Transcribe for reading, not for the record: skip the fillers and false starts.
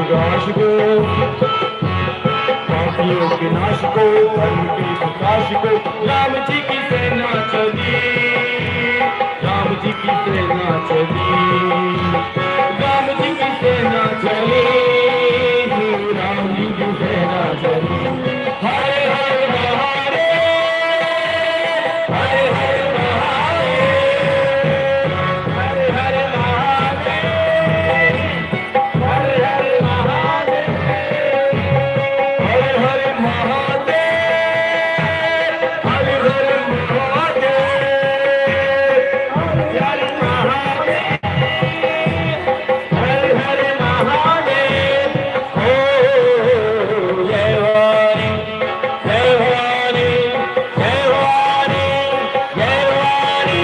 प्रकाश को, पापियों के नाश को, धर्म के प्रकाश को। राम जी की सेना चली, राम जी की सेना चली, राम जी की सेना चली, राम जी की सेना चली। हरे हरे महादेव, हरे हरे महादेव, हरे हरे महादेव, हरे हरे महादेव, हरे हरे महादेव, हरे हरे महादेव, हरे महादेव, हरे हरे महादेव। ओ जय भवानी, जय भवानी, जय भवानी, जय भवानी।